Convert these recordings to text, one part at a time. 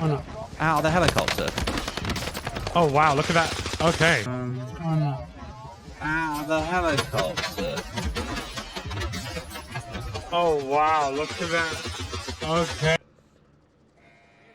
Oh no. Ow, the helicopter. Oh wow, look at that. Okay. Oh no. Ow, the helicopter. Oh wow, look at that. Okay.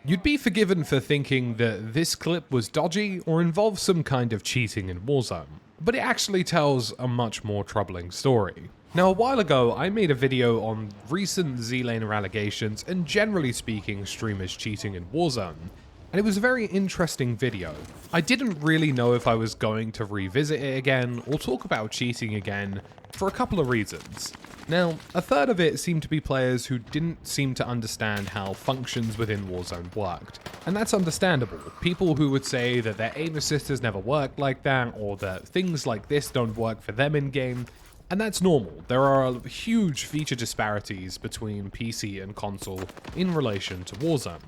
You'd be forgiven for thinking that this clip was dodgy or involved some kind of cheating in Warzone, but it actually tells a much more troubling story. Now, a while ago, I made a video on recent Zlaner allegations and generally speaking streamers cheating in Warzone, and it was a very interesting video. I didn't really know if I was going to revisit it again or talk about cheating again for a couple of reasons. Now, a third of it seemed to be players who didn't seem to understand how functions within Warzone worked. And that's understandable. People who would say that their aim assist has never worked like that, or that things like this don't work for them in-game. And that's normal. There are huge feature disparities between PC and console in relation to Warzone.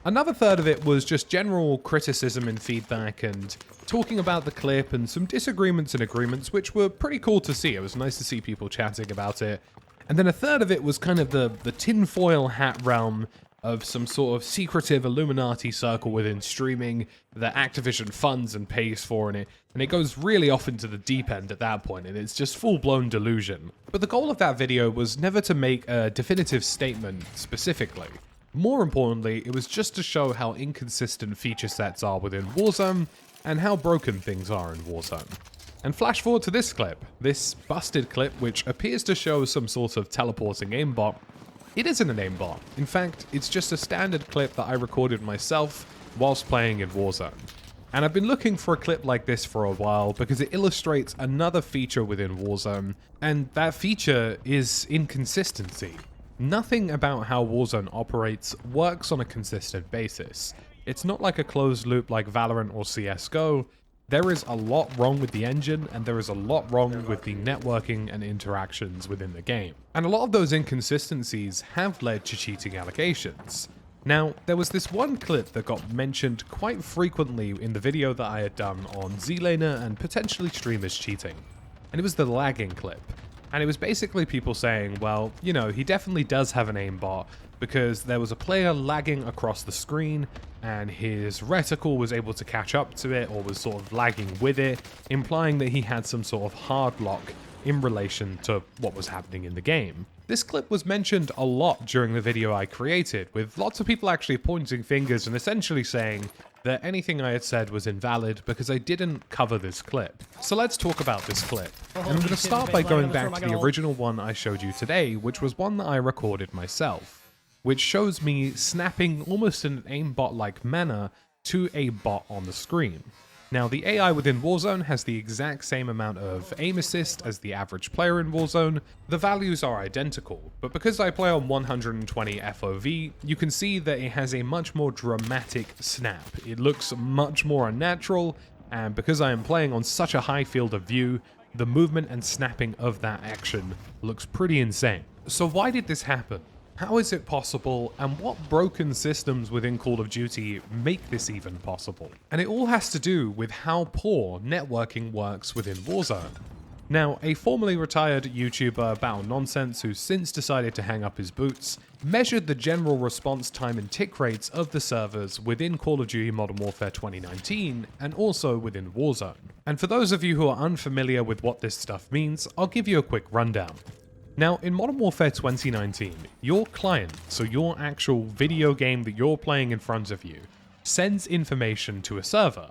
Another third of it was just general criticism and feedback and talking about the clip and some disagreements and agreements, which were pretty cool to see. It was nice to see people chatting about it. And then a third of it was kind of the tinfoil hat realm of some sort of secretive Illuminati circle within streaming that Activision funds and pays for, and it goes really off into the deep end at that point, and it's just full-blown delusion. But the goal of that video was never to make a definitive statement specifically. More importantly, it was just to show how inconsistent feature sets are within Warzone and how broken things are in Warzone. And flash forward to this clip, this busted clip which appears to show some sort of teleporting aimbot. It isn't an aimbot. In fact, it's just a standard clip that I recorded myself whilst playing in Warzone. And I've been looking for a clip like this for a while because it illustrates another feature within Warzone, and that feature is inconsistency. Nothing about how Warzone operates works on a consistent basis. It's not like a closed loop like Valorant or CSGO. There is a lot wrong with the engine, and there is a lot wrong with the networking and interactions within the game. And a lot of those inconsistencies have led to cheating allegations. Now, there was this one clip that got mentioned quite frequently in the video that I had done on Zlaner and potentially streamers cheating. And it was the lagging clip. And it was basically people saying, well, you know, he definitely does have an aimbot because there was a player lagging across the screen and his reticle was able to catch up to it or was sort of lagging with it, implying that he had some sort of hard lock in relation to what was happening in the game. This clip was mentioned a lot during the video I created, with lots of people actually pointing fingers and essentially saying that anything I had said was invalid because I didn't cover this clip. So let's talk about this clip. And I'm going to start by going back to the original one I showed you today, which was one that I recorded myself, which shows me snapping almost in an aimbot-like manner to a bot on the screen. Now, the AI within Warzone has the exact same amount of aim assist as the average player in Warzone. The values are identical, but because I play on 120 FOV, you can see that it has a much more dramatic snap. It looks much more unnatural, and because I am playing on such a high field of view, the movement and snapping of that action looks pretty insane. So why did this happen? How is it possible, and what broken systems within Call of Duty make this even possible? And it all has to do with how poor networking works within Warzone. Now, a formerly retired YouTuber, Battle Nonsense, who's since decided to hang up his boots, measured the general response time and tick rates of the servers within Call of Duty Modern Warfare 2019, and also within Warzone. And for those of you who are unfamiliar with what this stuff means, I'll give you a quick rundown. Now, in Modern Warfare 2019, your client, so your actual video game that you're playing in front of you, sends information to a server.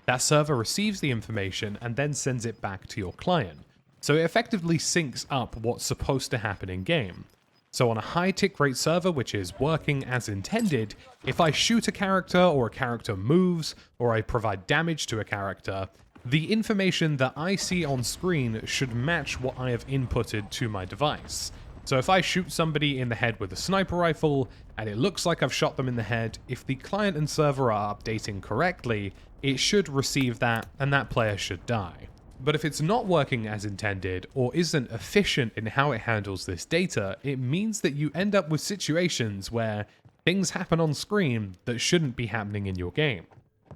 That server receives the information and then sends it back to your client. So it effectively syncs up what's supposed to happen in game. So on a high tick rate server which is working as intended, if I shoot a character or a character moves or I provide damage to a character, the information that I see on screen should match what I have inputted to my device. So if I shoot somebody in the head with a sniper rifle, and it looks like I've shot them in the head, if the client and server are updating correctly, it should receive that, and that player should die. But if it's not working as intended, or isn't efficient in how it handles this data, it means that you end up with situations where things happen on screen that shouldn't be happening in your game.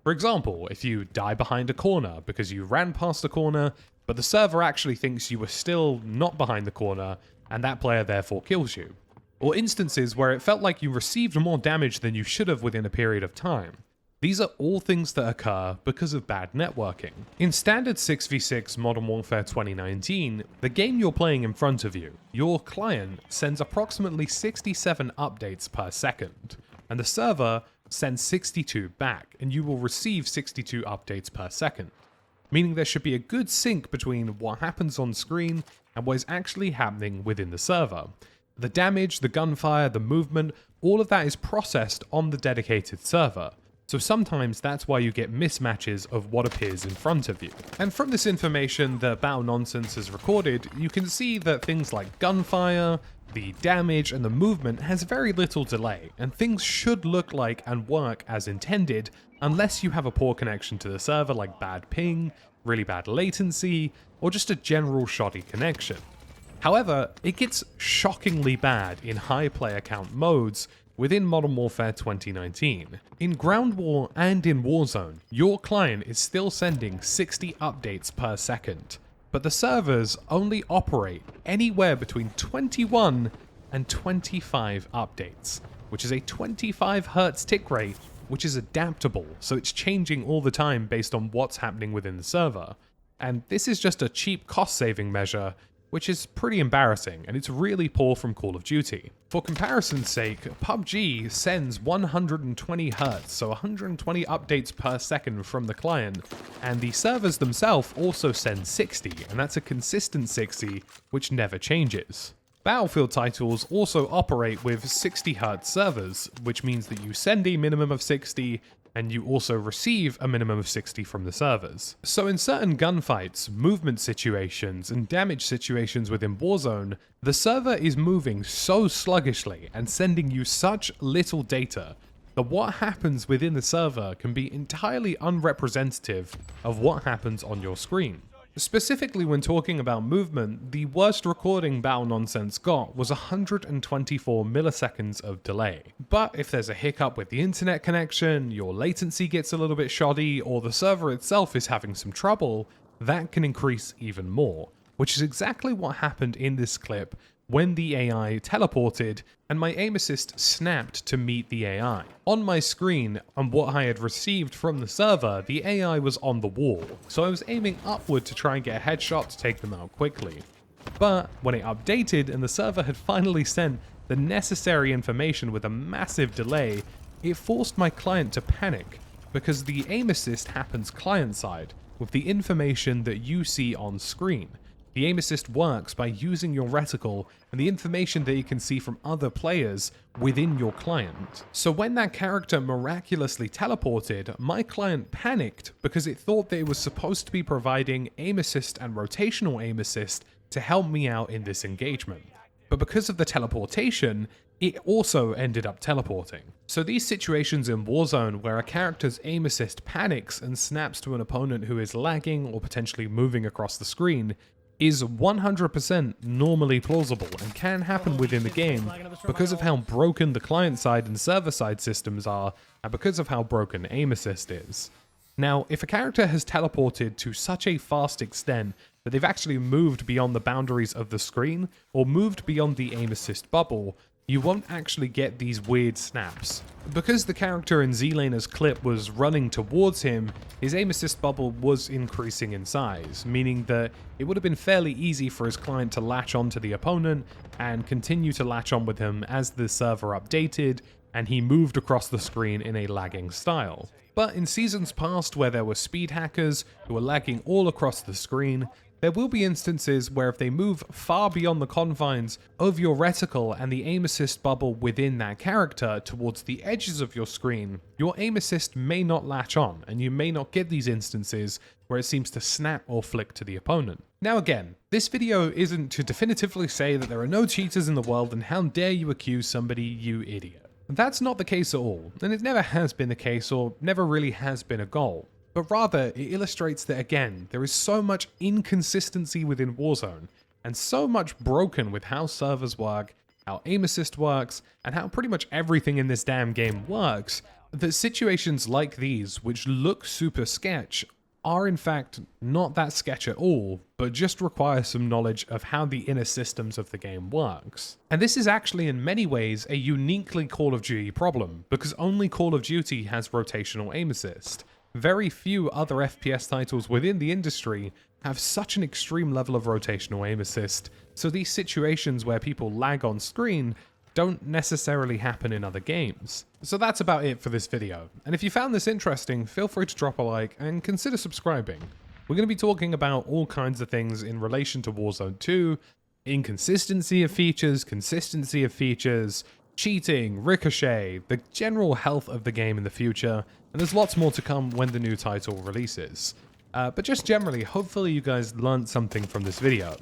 For example, if you die behind a corner because you ran past a corner, but the server actually thinks you were still not behind the corner, and that player therefore kills you. or instances where it felt like you received more damage than you should have within a period of time. These are all things that occur because of bad networking. In standard 6v6 Modern Warfare 2019, the game you're playing in front of you, your client, sends approximately 67 updates per second, and the server sends 62 back, and you will receive 62 updates per second. Meaning there should be a good sync between what happens on screen and what is actually happening within the server. The damage, the gunfire, the movement, all of that is processed on the dedicated server. So sometimes that's why you get mismatches of what appears in front of you. And from this information that Battle Nonsense has recorded, you can see that things like gunfire, the damage, and the movement has very little delay, and things should look like and work as intended, unless you have a poor connection to the server like bad ping, really bad latency, or just a general shoddy connection. However, it gets shockingly bad in high player count modes within Modern Warfare 2019. In Ground War and in Warzone, your client is still sending 60 updates per second, but the servers only operate anywhere between 21 and 25 updates, which is a 25 Hz tick rate, which is adaptable, so it's changing all the time based on what's happening within the server. And this is just a cheap cost-saving measure, which is pretty embarrassing, and it's really poor from Call of Duty. For comparison's sake, PUBG sends 120 Hz, so 120 updates per second from the client, and the servers themselves also send 60, and that's a consistent 60, which never changes. Battlefield titles also operate with 60 Hz servers, which means that you send a minimum of 60, and you also receive a minimum of 60 from the servers. So in certain gunfights, movement situations, and damage situations within Warzone, the server is moving so sluggishly and sending you such little data that what happens within the server can be entirely unrepresentative of what happens on your screen. Specifically when talking about movement, the worst recording Battle Nonsense got was 124 milliseconds of delay. But if there's a hiccup with the internet connection, your latency gets a little bit shoddy, or the server itself is having some trouble, that can increase even more, which is exactly what happened in this clip when the AI teleported and my aim assist snapped to meet the AI. On my screen, and what I had received from the server, the AI was on the wall, so I was aiming upward to try and get a headshot to take them out quickly. But when it updated and the server had finally sent the necessary information with a massive delay, it forced my client to panic, because the aim assist happens client-side, with the information that you see on screen. The aim assist works by using your reticle and the information that you can see from other players within your client. So when that character miraculously teleported, my client panicked because it thought that it was supposed to be providing aim assist and rotational aim assist to help me out in this engagement. But because of the teleportation, it also ended up teleporting. So these situations in Warzone where a character's aim assist panics and snaps to an opponent who is lagging or potentially moving across the screen is 100% normally plausible and can happen within the game because of how broken the client-side and server-side systems are, and because of how broken aim assist is. Now, if a character has teleported to such a fast extent that they've actually moved beyond the boundaries of the screen, or moved beyond the aim assist bubble, you won't actually get these weird snaps. Because the character in Zlaner's clip was running towards him, his aim assist bubble was increasing in size, meaning that it would have been fairly easy for his client to latch onto the opponent and continue to latch on with him as the server updated and he moved across the screen in a lagging style. But in seasons past where there were speed hackers who were lagging all across the screen, there will be instances where if they move far beyond the confines of your reticle and the aim assist bubble within that character towards the edges of your screen, your aim assist may not latch on, and you may not get these instances where it seems to snap or flick to the opponent. Now again, this video isn't to definitively say that there are no cheaters in the world and how dare you accuse somebody, you idiot. That's not the case at all, and it never has been the case or never really has been a goal. But rather, it illustrates that again, there is so much inconsistency within Warzone, and so much broken with how servers work, how aim assist works, and how pretty much everything in this damn game works, that situations like these, which look super sketch, are in fact not that sketch at all, but just require some knowledge of how the inner systems of the game works. And this is actually in many ways a uniquely Call of Duty problem, because only Call of Duty has rotational aim assist. Very few other FPS titles within the industry have such an extreme level of rotational aim assist, so these situations where people lag on screen don't necessarily happen in other games. So that's about it for this video, and if you found this interesting, feel free to drop a like and consider subscribing. We're going to be talking about all kinds of things in relation to Warzone 2, inconsistency of features, consistency of features, cheating, ricochet, the general health of the game in the future, and there's lots more to come when the new title releases. But just generally, hopefully you guys learned something from this video.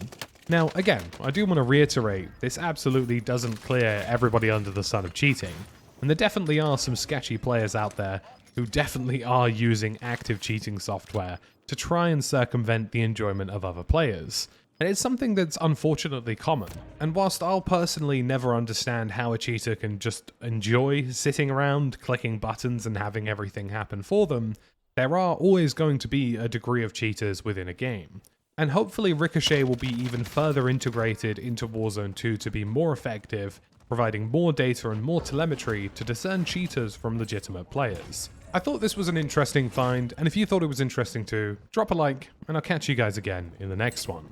Now, again, I do want to reiterate, this absolutely doesn't clear everybody under the sun of cheating, and there definitely are some sketchy players out there who definitely are using active cheating software to try and circumvent the enjoyment of other players. And it's something that's unfortunately common. And whilst I'll personally never understand how a cheater can just enjoy sitting around, clicking buttons and having everything happen for them, there are always going to be a degree of cheaters within a game. And hopefully Ricochet will be even further integrated into Warzone 2 to be more effective, providing more data and more telemetry to discern cheaters from legitimate players. I thought this was an interesting find, and if you thought it was interesting too, drop a like, and I'll catch you guys again in the next one.